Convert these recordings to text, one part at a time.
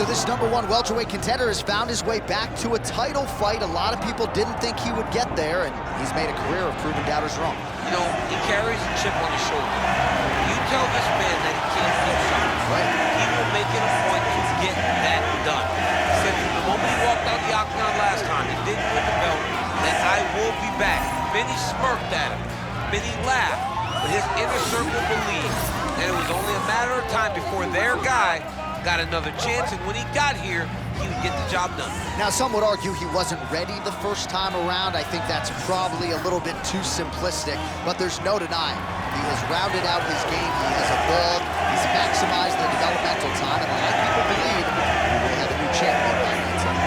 So this #1 welterweight contender has found his way back to a title fight. A lot of people didn't think he would get there, and he's made a career of proving doubters wrong. You know, he carries a chip on his shoulder. You tell this man that he can't do something, right? He will make it a point to get that done. He said from the moment he walked out the octagon last time, he didn't win the belt, that I will be back. Many smirked at him, many laughed, but his inner circle believed that it was only a matter of time before their guy got another chance, and when he got here, he would get the job done. Now, some would argue he wasn't ready the first time around. I think that's probably a little bit too simplistic, but there's no denying. He has rounded out his game, he has evolved, he's maximized the developmental time, and a lot of people believe we will have a new champion by that time.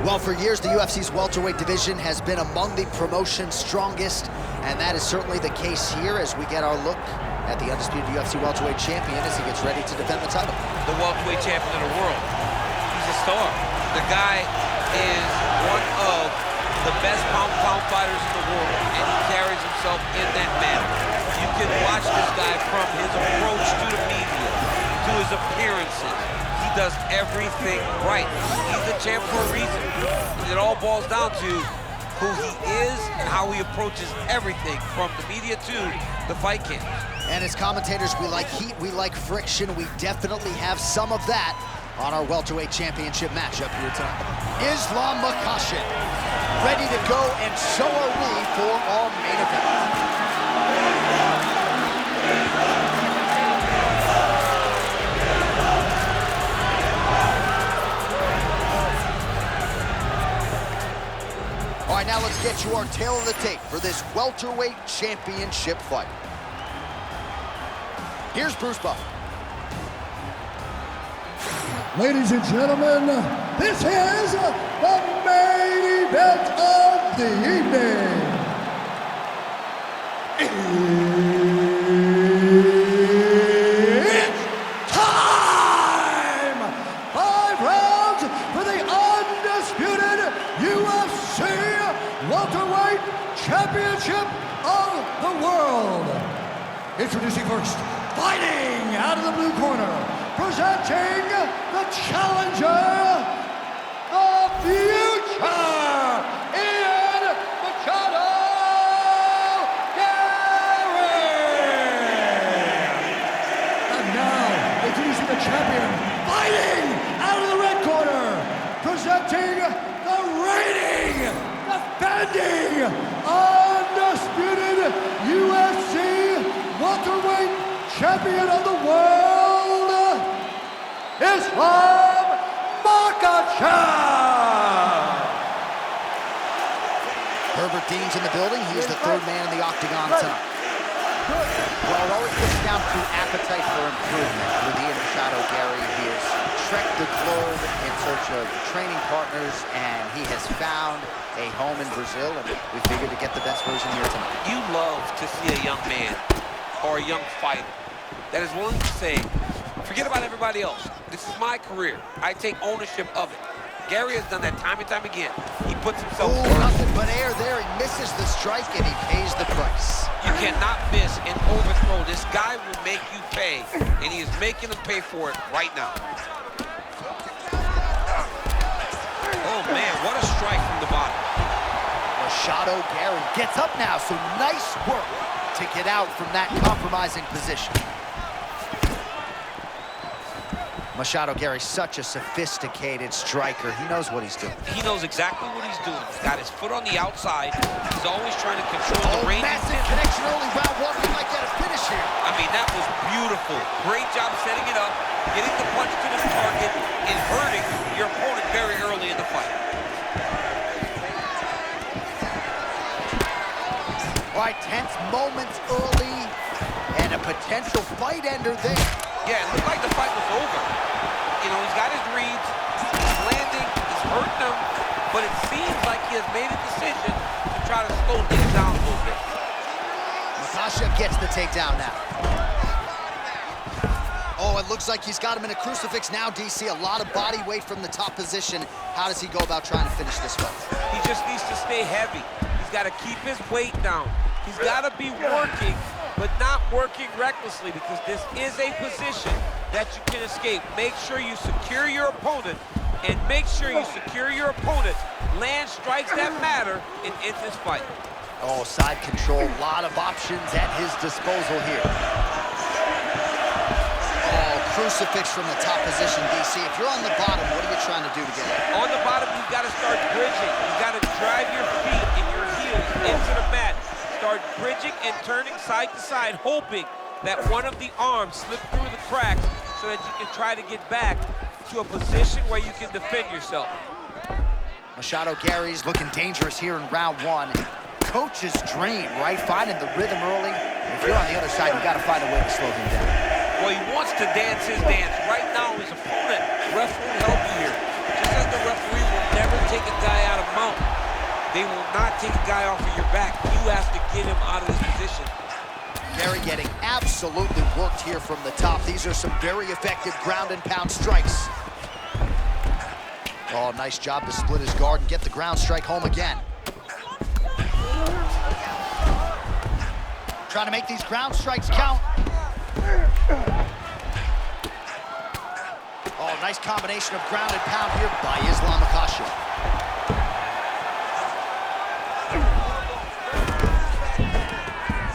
Well, for years, the UFC's welterweight division has been among the promotion's strongest, and that is certainly the case here as we get our look at the undisputed UFC welterweight champion as he gets ready to defend the title. The welterweight champion of the world. He's a star. The guy is one of the best pound-for-pound fighters in the world, and he carries himself in that manner. You can watch this guy from his approach to the media, to his appearances. He does everything right. He's the champ for a reason. It all boils down to who he is and how he approaches everything from the media to the fight camp. And as commentators, we like heat, we like friction. We definitely have some of that on our welterweight championship matchup here tonight. Islam Makhachev, ready to go, and so are we for our main event. All right, now let's get you our tail of the tape for this welterweight championship fight. Here's Bruce Buffer. Ladies and gentlemen, this is the main event of the evening. It's time! 5 rounds for the undisputed UFC welterweight championship of the world. Introducing first, fighting out of the blue corner, presenting the challenger, the future, Ian Machado Garry. And now, introducing the champion, fighting out of the red corner, presenting the reigning, defending, undisputed UFC welterweight champion of the world, Islam Makhachev. Herbert Dean's in the building. He's the third man in the octagon tonight. Well, it always comes down to appetite for improvement with Ian Machado Garry. He has trekked the globe in search of training partners, and he has found a home in Brazil, and we figured to get the best version here tonight. You love to see a young man or a young fighter that is willing to say, forget about everybody else. This is my career. I take ownership of it. Garry has done that time and time again. He puts himself Oh, first. nothing but air there. He misses the strike, and he pays the price. You cannot miss and overthrow. This guy will make you pay, and he is making them pay for it right now. Oh, man, what a strike from the bottom. Machado Garry gets up now, so nice work to get out from that compromising position. Machado Garry, such a sophisticated striker. He knows what he's doing. He knows exactly what he's doing. He's got his foot on the outside. He's always trying to control the range. Massive connection early, round one. We might get a finish here. I mean, that was beautiful. Great job setting it up, getting the punch to the target, and hurting your opponent very early in the fight. All right, tense moments early, and a potential fight ender there. Yeah, it looked like the fight was over. You know, he's got his reads, he's landing, he's hurting him, but it seems like he has made a decision to try to slow things down a little bit. Makhachev gets the takedown now. Oh, Oh, it looks like he's got him in a crucifix now, DC. A lot of body weight from the top position. How does he go about trying to finish this fight? He just needs to stay heavy. He's got to keep his weight down. He's got to be working, but not working recklessly, because this is a position that you can escape. Make sure you secure your opponent, and make sure you secure your opponent. Land strikes that matter and end this fight. Oh, side control, a lot of options at his disposal here. Oh, crucifix from the top position, DC. If you're on the bottom, what are you trying to do to get it? On the bottom, you've got to start bridging. You've got to drive your feet and your heels into the mat. Start bridging and turning side to side, hoping that one of the arms slips through the cracks so that you can try to get back to a position where you can defend yourself. Machado Garry's looking dangerous here in round one. Coach's dream, right? Finding the rhythm early. If you're on the other side, you got to find a way to slow him down. Well, he wants to dance his dance. Right now, his opponent, ref won't help you here. Just as the referee will never take a guy out of mount, they will not take a guy off of your back. You have to get him out of this position. Garry getting absolutely worked here from the top. These are some very effective ground and pound strikes. Oh, nice job to split his guard and get the ground strike home again. Trying to make these ground strikes count. Oh, nice combination of ground and pound here by Makhachev.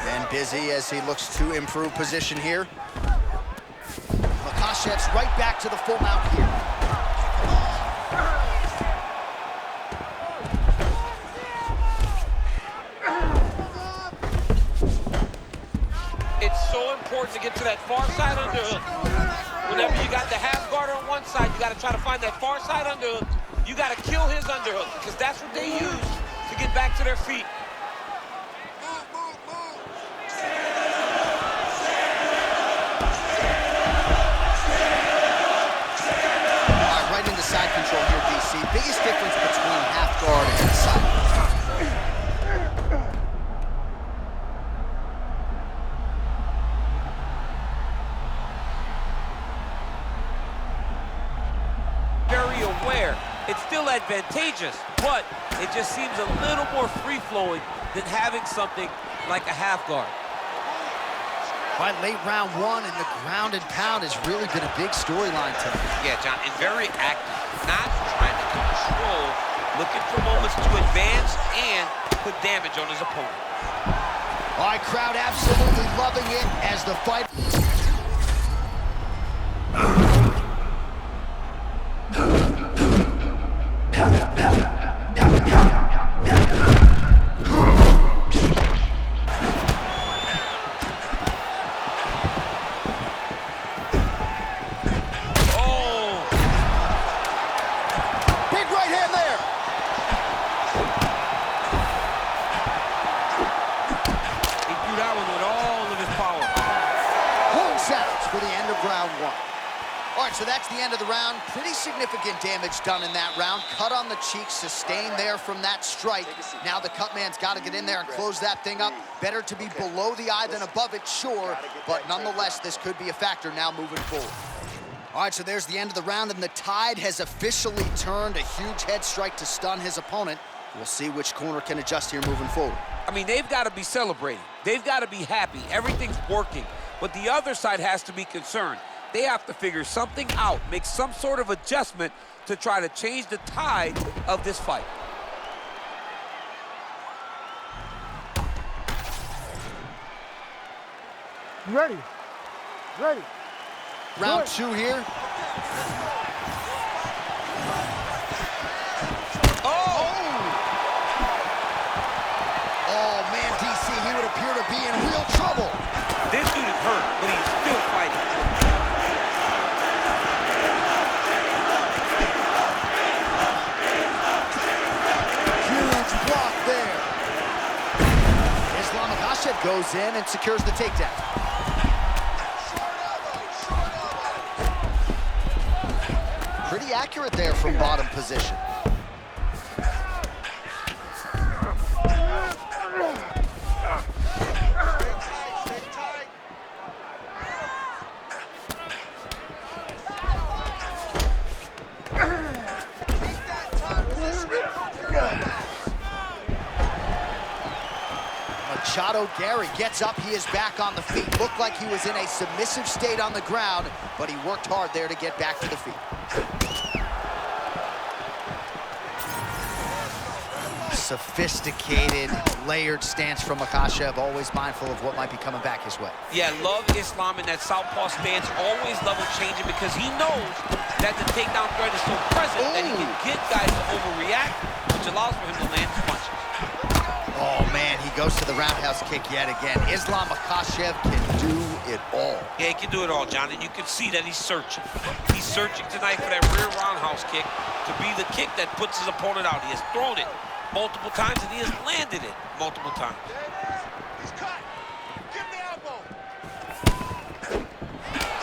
And busy as he looks to improve position here. Makhachev's right back to the full mount here. It's so important to get to that far side underhook. Whenever you got the half guard on one side, you got to try to find that far side underhook. You got to kill his underhook, because that's what they use to get back to their feet. All right, right into side control here, DC. Biggest difference between half guard and side. Very aware. It's still advantageous, but it just seems a little more free-flowing than having something like a half guard. Right, late round one, and the ground and pound has really been a big storyline tonight. Yeah, John, and very active. Not trying to control, looking for moments to advance and put damage on his opponent. All right, crowd absolutely loving it as the fight... for the end of round one. All right, so that's the end of the round. Pretty significant damage done in that round. Cut on the cheek, sustained there from that strike. Now the cut man's got to get in there and close that thing up. Better to be below the eye than above it, sure, but nonetheless, this could be a factor now moving forward. All right, so there's the end of the round, and the tide has officially turned. A huge head strike to stun his opponent. We'll see which corner can adjust here moving forward. I mean, they've got to be celebrating. They've got to be happy. Everything's working. But the other side has to be concerned. They have to figure something out, make some sort of adjustment to try to change the tide of this fight. Ready. Ready. Round two here. Oh, man, DC, he would appear to be in real trouble. This dude is hurt, but he's still fighting. Huge block there. Makhachev goes in and secures the takedown. Pretty accurate there from bottom position. Machado Garry gets up. He is back on the feet. Looked like he was in a submissive state on the ground, but he worked hard there to get back to the feet. Sophisticated, layered stance from Makhachev, always mindful of what might be coming back his way. Yeah, love Islam in that southpaw stance, always level changing because he knows that the takedown threat is so present that he can get guys to overreact, which allows for him to land his punches. Oh man, he goes to the roundhouse kick yet again. Islam Makhachev can do it all. Yeah, he can do it all, John, and you can see that he's searching. He's searching tonight for that rear roundhouse kick to be the kick that puts his opponent out. He has thrown it multiple times, and he has landed it multiple times. He's cut. Give the elbow.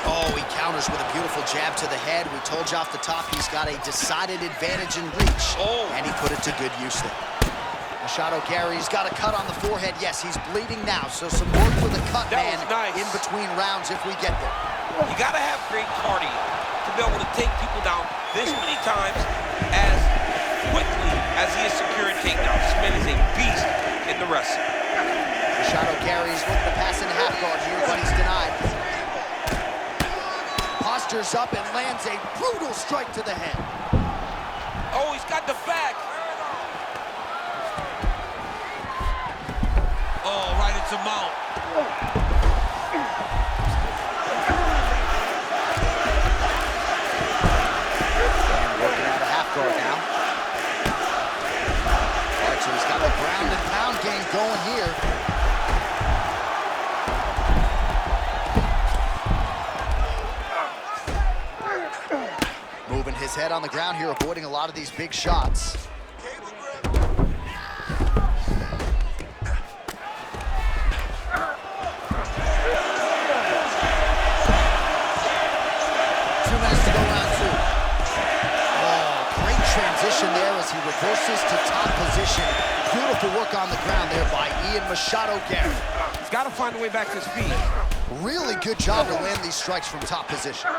Oh, he counters with a beautiful jab to the head. We told you off the top he's got a decided advantage in reach. Oh. And he put it to good use there. Machado Garry's got a cut on the forehead. Yes, he's bleeding now, so some work with the cut man nice. in between rounds if we get there. You gotta have great cardio to be able to take people down this many times as quickly as he is securing takedowns. This man is a beast in the wrestling. Machado Garry's looking to pass into half guard here, but he's denied. Postures up and lands a brutal strike to the head. Oh, he's got the back. Oh, right into mount. And working out of half guard now. All right, so he's got the ground and pound game going here. Moving his head on the ground here, avoiding a lot of these big shots. 2 minutes to go, round 2. Oh, great transition there as he reverses to top position. Beautiful work on the ground there by Machado Garry. He's got to find a way back to his feet. Really good job to land these strikes from top position.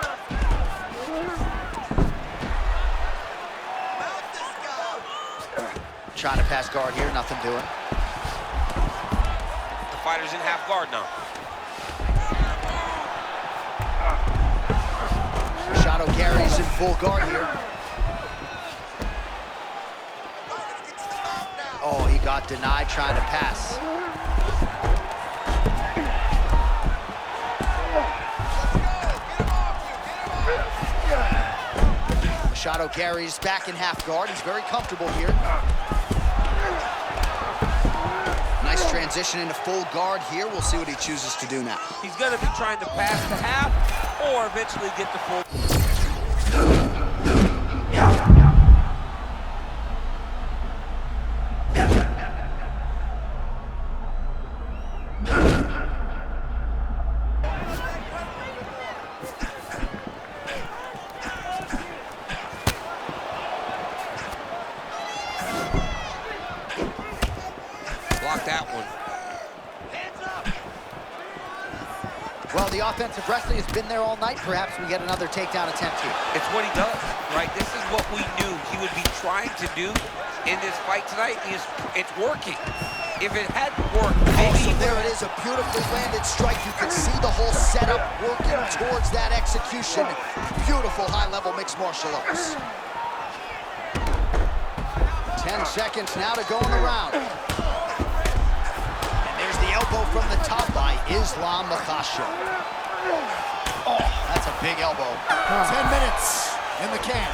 Trying to pass guard here, nothing doing. The fighter's in half guard now. Machado Garry's in full guard here. Oh, he got denied trying to pass. Machado Garry's back in half guard. He's very comfortable here. Nice transition into full guard here. We'll see what he chooses to do now. He's going to be trying to pass to half or eventually get to full. Block that one. Well, the offensive wrestling has been there all night. Perhaps we get another takedown attempt here. It's what he does, right? This is what we knew he would be trying to do in this fight tonight. It's working. If it hadn't worked, maybe so there it is, a beautifully landed strike. You can see the whole setup working towards that execution. Beautiful high-level mixed martial arts. 10 seconds now to go in the round. And there's the elbow from the top by Islam Makhachev. Oh, that's a big elbow. 10 minutes in the can.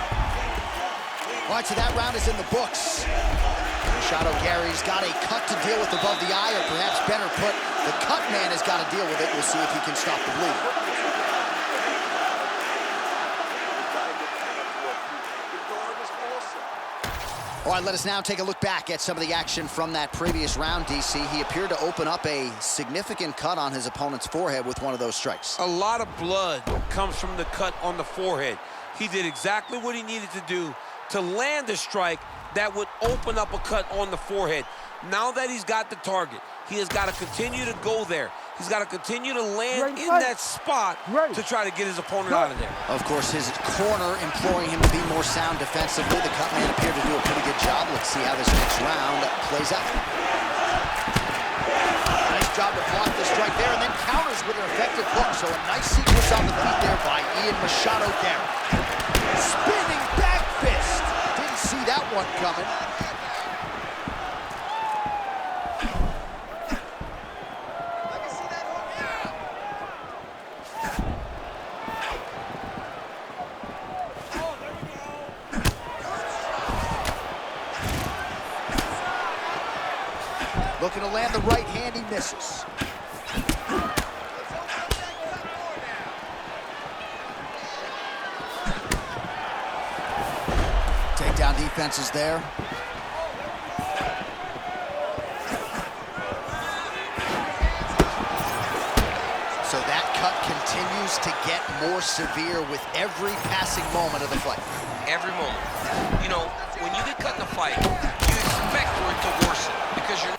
All right, so that round is in the books. Machado Garry's got a cut to deal with above the eye, or perhaps better put, the cut man has got to deal with it. We'll see if he can stop the bleeding. All right, let us now take a look back at some of the action from that previous round, DC. He appeared to open up a significant cut on his opponent's forehead with one of those strikes. a lot of blood comes from the cut on the forehead. He did exactly what he needed to do to land a strike that would open up a cut on the forehead. Now that he's got the target, he has got to continue to go there. He's got to continue to land in that spot to try to get his opponent out of there. Of course, his corner imploring him to be more sound defensively. The cut man appeared to do a pretty good job. Let's see how this next round plays out. job to block the strike there, and then counters with an effective hook. So a nice sequence on the feet there by Garry. Spinning back fist. Didn't see that one coming. Looking to land the right hand, he misses. Takedown defense is there. So that cut continues to get more severe with every passing moment of the fight. Every moment. You know, when you get cut in a fight, you expect for it to worsen because you're...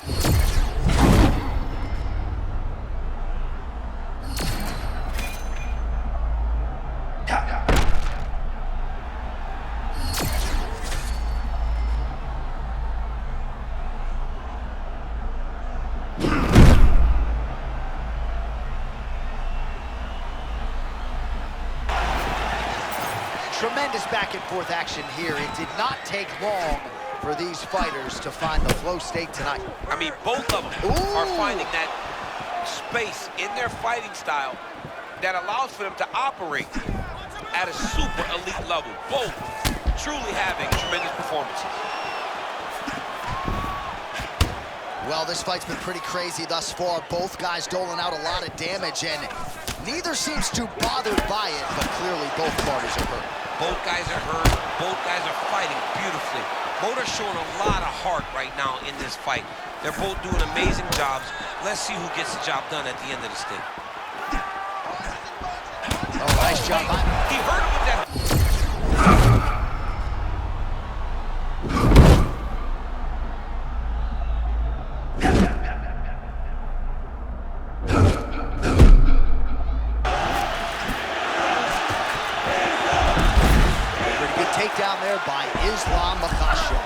Tremendous back and forth action here. It did not take long for these fighters to find the flow state tonight. I mean, both of them are finding that space in their fighting style that allows for them to operate at a super elite level. Both truly having tremendous performances. Well, this fight's been pretty crazy thus far. Both guys doling out a lot of damage, and neither seems too bothered by it, but clearly both parties are hurt. Both guys are hurt. Both guys are fighting beautifully. Both are showing a lot of heart right now in this fight. They're both doing amazing jobs. Let's see who gets the job done at the end of this thing. Oh, nice job. He hurt him with that. Takedown there by Makhachev.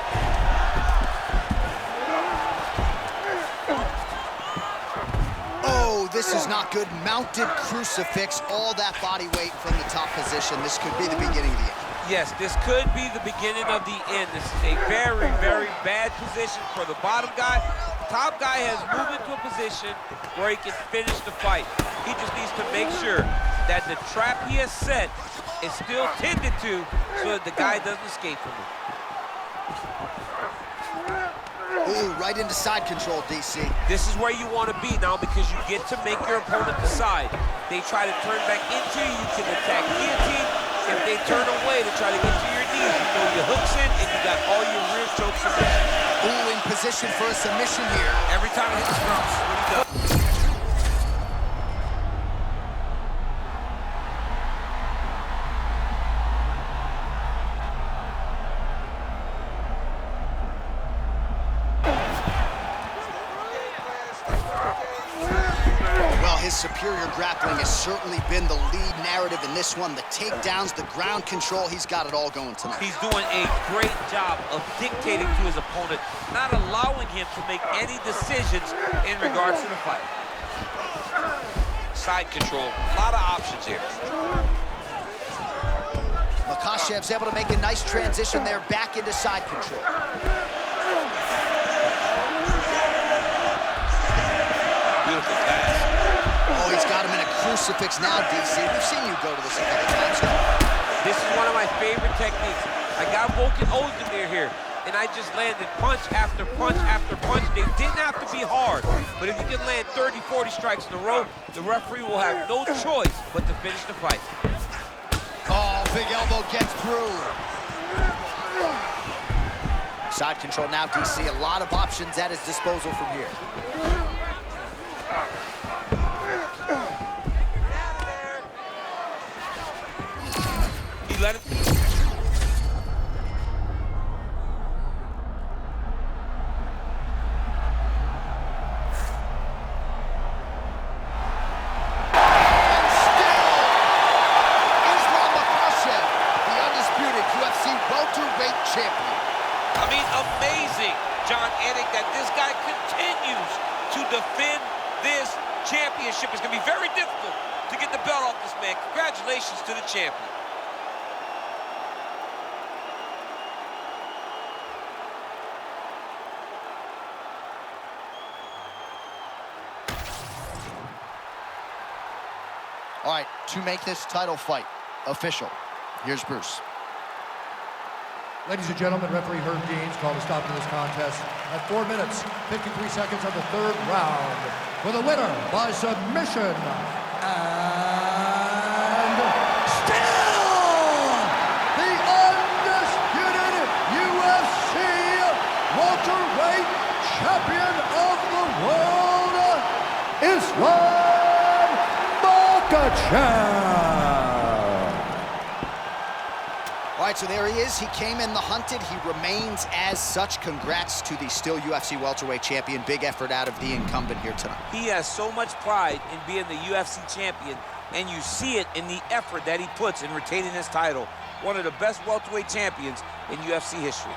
Oh, this is not good. Mounted crucifix, all that body weight from the top position. This could be the beginning of the end. Yes, this could be the beginning of the end. This is a very, very bad position for the bottom guy. Top guy has moved into a position where he can finish the fight. He just needs to make sure that the trap he has set is still tended to so that the guy doesn't escape from it. Ooh, right into side control, DC. This is where you want to be now because you get to make your opponent decide. They try to turn back into you, you can attack guillotine. If they turn away to try to get to your knees, you throw your hooks in and you got all your rear choke submissions. Ooh, in position for a submission here. Every time he hits ground, what he does. His superior grappling has certainly been the lead narrative in this one. The takedowns, the ground control, he's got it all going tonight. He's doing a great job of dictating to his opponent, not allowing him to make any decisions in regards to the fight. Side control, a lot of options here. Makhachev's able to make a nice transition there back into side control. Beautiful pass. Oh, he's got him in a crucifix now, DC. We've seen you go to this a couple times. This is one of my favorite techniques. I got Volkan Ozdemir here, and I just landed punch after punch after punch. They didn't have to be hard, but if you can land 30, 40 strikes in a row, the referee will have no choice but to finish the fight. Oh, big elbow gets through. Side control now, DC. A lot of options at his disposal from here. Let it. UFC welterweight champion. I mean, amazing, John Anik, that this guy continues to defend this championship. It's going to be very difficult to get the belt off this man. Congratulations to the champion. All right, to make this title fight official, here's Bruce. Ladies and gentlemen, referee Herb Deans called a stop to this contest at 4 minutes, 53 seconds of the third round. For the winner by submission, and still the undisputed UFC welterweight champion of the world, Islam Makhachev. All right, so there he is. He came in the hunted. He remains as such. Congrats to the still UFC welterweight champion. Big effort out of the incumbent here tonight. He has so much pride in being the UFC champion, and you see it in the effort that he puts in retaining his title. One of the best welterweight champions in UFC history.